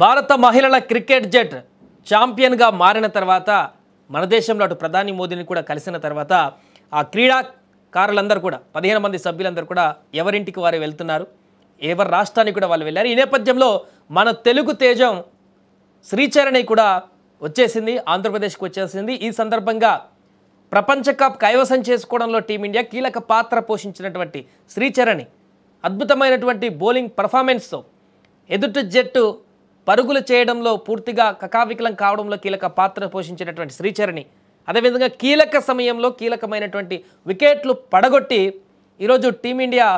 భారత మహిళల క్రికెట్ జట్ ఛాంపియన్గా మారిన తర్వాత మన దేశంలో అటు ప్రధాని మోదీని కూడా కలిసిన తర్వాత ఆ క్రీడాకారులందరూ కూడా 15 మంది సభ్యులందరూ కూడా ఎవరింటికి వారు వెళ్తున్నారు, ఎవరి రాష్ట్రానికి కూడా వాళ్ళు వెళ్ళారు. ఈ నేపథ్యంలో మన తెలుగు తేజం శ్రీచరణి కూడా వచ్చేసింది, ఆంధ్రప్రదేశ్కి వచ్చేసింది. ఈ సందర్భంగా ప్రపంచ కప్ కైవసం చేసుకోవడంలో టీమిండియా కీలక పాత్ర పోషించినటువంటి శ్రీచరణి అద్భుతమైనటువంటి బౌలింగ్ పర్ఫార్మెన్స్తో ఎదుటి జట్టు పరుగులు చేయడంలో పూర్తిగా కకావికలం కావడంలో కీలక పాత్ర పోషించినటువంటి శ్రీచరణి అదేవిధంగా కీలక సమయంలో కీలకమైనటువంటి వికెట్లు పడగొట్టి ఈరోజు టీమిండియా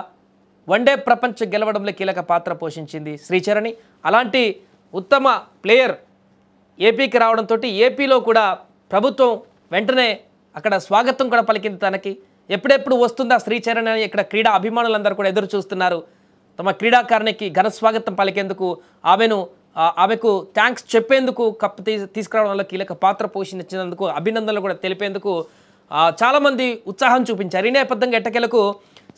వన్డే ప్రపంచ గెలవడంలో కీలక పాత్ర పోషించింది శ్రీచరణి. అలాంటి ఉత్తమ ప్లేయర్ ఏపీకి రావడంతో ఏపీలో కూడా ప్రభుత్వం వెంటనే అక్కడ స్వాగతం కూడా పలికింది. తనకి ఎప్పుడెప్పుడు వస్తుందా శ్రీచరణి అని ఇక్కడ క్రీడా అభిమానులందరూ కూడా ఎదురు చూస్తున్నారు. తమ క్రీడాకారునికి ఘన స్వాగతం పలికేందుకు ఆమెకు థ్యాంక్స్ చెప్పేందుకు కప్ తీసుకురావడంలో కీలక పాత్ర పోషించినందుకు అభినందనలు కూడా తెలిపేందుకు చాలామంది ఉత్సాహం చూపించారు. ఈ నేపథ్యంగా ఎట్టకేలకు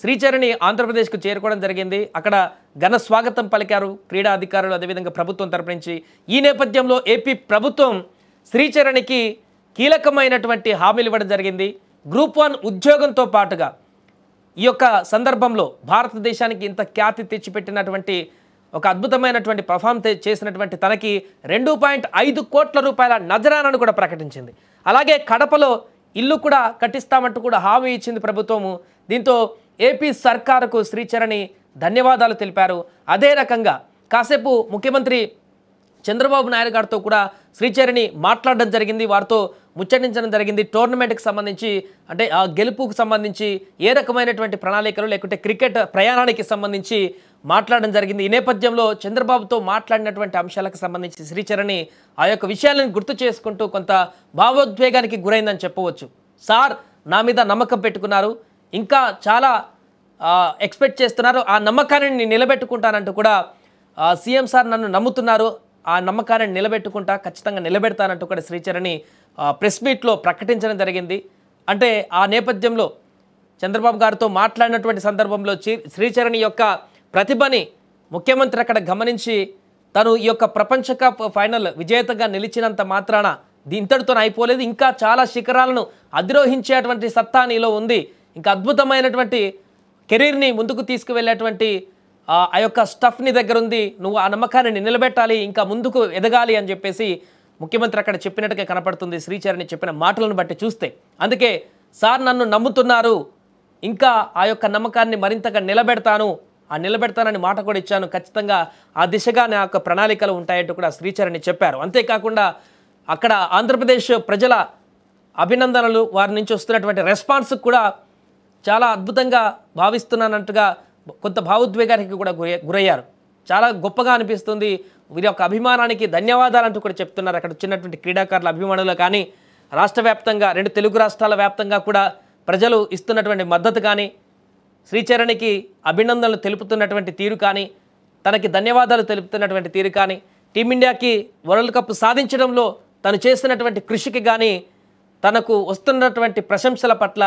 శ్రీచరణి ఆంధ్రప్రదేశ్కు చేరుకోవడం జరిగింది. అక్కడ ఘన స్వాగతం పలికారు క్రీడా అధికారులు, అదేవిధంగా ప్రభుత్వం తరపు నుంచి. ఈ నేపథ్యంలో ఏపీ ప్రభుత్వం శ్రీచరణికి కీలకమైనటువంటి హామీలు ఇవ్వడం జరిగింది. గ్రూప్ 1 ఉద్యోగంతో పాటుగా ఈ యొక్క సందర్భంలో భారతదేశానికి ఇంత ఖ్యాతి తెచ్చిపెట్టినటువంటి ఒక అద్భుతమైనటువంటి పర్ఫామ్ చేసినటువంటి తనకి 2.5 కోట్ల రూపాయల నజరానాను కూడా ప్రకటించింది. అలాగే కడపలో ఇల్లు కూడా కట్టిస్తామంటూ కూడా హామీ ఇచ్చింది ప్రభుత్వము. దీంతో ఏపీ సర్కారుకు శ్రీచరణి ధన్యవాదాలు తెలిపారు. అదే రకంగా కాసేపు ముఖ్యమంత్రి చంద్రబాబు నాయుడు గారితో కూడా శ్రీచరణి మాట్లాడడం జరిగింది, వారితో ముచ్చటించడం జరిగింది. టోర్నమెంట్కి సంబంధించి అంటే ఆ గెలుపుకు సంబంధించి ఏ రకమైనటువంటి ప్రణాళికలు లేకుంటే క్రికెట్ ప్రయాణానికి సంబంధించి మాట్లాడడం జరిగింది. ఈ నేపథ్యంలో చంద్రబాబుతో మాట్లాడినటువంటి అంశాలకు సంబంధించి శ్రీచరణి ఆ యొక్క విషయాలను గుర్తు చేసుకుంటూ కొంత భావోద్వేగానికి గురైందని చెప్పవచ్చు. సార్ నా మీద నమ్మకం పెట్టుకున్నారు, ఇంకా చాలా ఎక్స్పెక్ట్ చేస్తున్నారు, ఆ నమ్మకాన్ని నేను నిలబెట్టుకుంటానంటూ కూడా సీఎం సార్ నన్ను నమ్ముతున్నారు, ఆ నమ్మకాన్ని నిలబెట్టుకుంటా, ఖచ్చితంగా నిలబెడతానంటూ కూడా శ్రీచరణి ప్రెస్ మీట్లో ప్రకటించడం జరిగింది. అంటే ఆ నేపథ్యంలో చంద్రబాబు గారితో మాట్లాడినటువంటి సందర్భంలో శ్రీచరణి యొక్క ప్రతిభని ముఖ్యమంత్రి అక్కడ గమనించి తను ఈ యొక్క ప్రపంచ కప్ ఫైనల్ విజేతగా నిలిచినంత మాత్రాన ఇంతటితో అయిపోలేదు, ఇంకా చాలా శిఖరాలను అధిరోహించేటువంటి సత్తా నీలో ఉంది, ఇంకా అద్భుతమైనటువంటి కెరీర్ని ముందుకు తీసుకువెళ్ళేటువంటి ఆ యొక్క స్టఫ్ నీ దగ్గర ఉంది, నువ్వు ఆ నమ్మకాన్ని నిలబెట్టాలి, ఇంకా ముందుకు ఎదగాలి అని చెప్పేసి ముఖ్యమంత్రి అక్కడ చెప్పినట్టుగా కనపడుతుంది శ్రీచరణి చెప్పిన మాటలను బట్టి చూస్తే. అందుకే సార్ నన్ను నమ్ముతున్నారు, ఇంకా ఆ యొక్క నమ్మకాన్ని మరింతగా నిలబెడతానని మాట కూడా ఇచ్చాను, ఖచ్చితంగా ఆ దిశగా నా యొక్క ప్రణాళికలు ఉంటాయంటూ కూడా శ్రీచరణి చెప్పారు. అంతేకాకుండా అక్కడ ఆంధ్రప్రదేశ్ ప్రజల అభినందనలు, వారి నుంచి వస్తున్నటువంటి రెస్పాన్స్ కూడా చాలా అద్భుతంగా భావిస్తున్నానంటుగా కొంత భావోద్వేగానికి కూడా గురయ్యారు. చాలా గొప్పగా అనిపిస్తుంది, వీరి యొక్క అభిమానానికి ధన్యవాదాలంటూ కూడా చెప్తున్నారు అక్కడ వచ్చినటువంటి క్రీడాకారుల అభిమానులు. కానీ రాష్ట్ర వ్యాప్తంగా 2 తెలుగు రాష్ట్రాల వ్యాప్తంగా కూడా ప్రజలు ఇస్తున్నటువంటి మద్దతు కానీ, శ్రీచరణికి అభినందనలు తెలుపుతున్నటువంటి తీరు కానీ, తనకి ధన్యవాదాలు తెలుపుతున్నటువంటి తీరు కానీ, టీమిండియాకి వరల్డ్ కప్ సాధించడంలో తను చేస్తున్నటువంటి కృషికి కానీ, తనకు వస్తున్నటువంటి ప్రశంసల పట్ల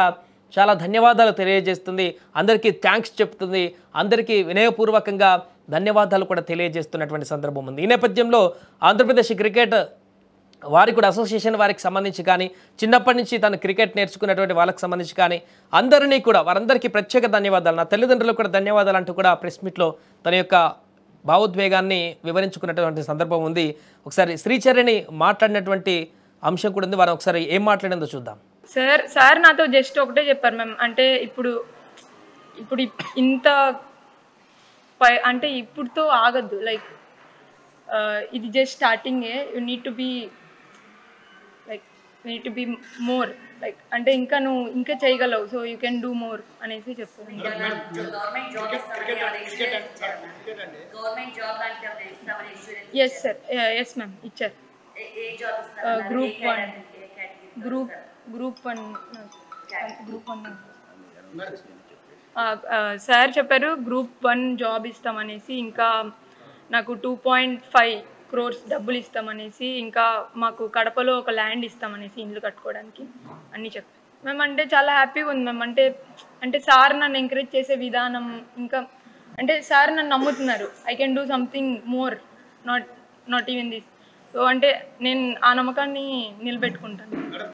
చాలా ధన్యవాదాలు తెలియజేస్తుంది, అందరికీ థ్యాంక్స్ చెప్తుంది, అందరికీ వినయపూర్వకంగా ధన్యవాదాలు కూడా తెలియజేస్తున్నటువంటి సందర్భం ఉంది. ఈ నేపథ్యంలో ఆంధ్రప్రదేశ్ క్రికెట్ వారికి కూడా అసోసియేషన్ వారికి సంబంధించి కానీ, చిన్నప్పటి నుంచి తను క్రికెట్ నేర్చుకున్నటువంటి వాళ్ళకి సంబంధించి కానీ అందరినీ కూడా వారందరికీ ప్రత్యేక ధన్యవాదాలు, నా తల్లిదండ్రులకు కూడా ధన్యవాదాలు అంటూ కూడా ప్రెస్ మీట్లో తన యొక్క భావోద్వేగాన్ని వివరించుకున్నటువంటి సందర్భం ఉంది. ఒకసారి శ్రీచరణి మాట్లాడినటువంటి అంశం కూడా ఉంది, వారు ఒకసారి ఏం మాట్లాడిందో చూద్దాం. సార్ నాతో జస్ట్ ఒకటే చెప్పారు మ్యామ్, అంటే ఇప్పుడు ఇంత అంటే ఇప్పుడుతో ఆగద్దు, లైక్ ఇది జస్ట్ స్టార్టింగే, you need to be more, like అంటే ఇంకా నువ్వు ఇంకా చేయగలవు, so you can do more అనేసి చెప్పారు. ఎస్ సార్, ఎస్ మ్యామ్ ఇచ్చారు. గ్రూప్ వన్ సార్ చెప్పారు గ్రూప్ 1 జాబ్ ఇస్తామనేసి, ఇంకా నాకు 2.5 crores డబ్బులు ఇస్తామనేసి, ఇంకా మాకు కడపలో ఒక ల్యాండ్ ఇస్తామనేసి ఇల్లు కట్టుకోవడానికి అన్నీ చెప్పారు మ్యామ్. అంటే చాలా హ్యాపీగా ఉంది మ్యామ్. అంటే సార్ నన్ను ఎంకరేజ్ చేసే విధానం, ఇంకా అంటే సార్ నన్ను నమ్ముతున్నారు, I can do something more, not not even this. So అంటే నేను ఆ నమ్మకాన్ని నిలబెట్టుకుంటాను.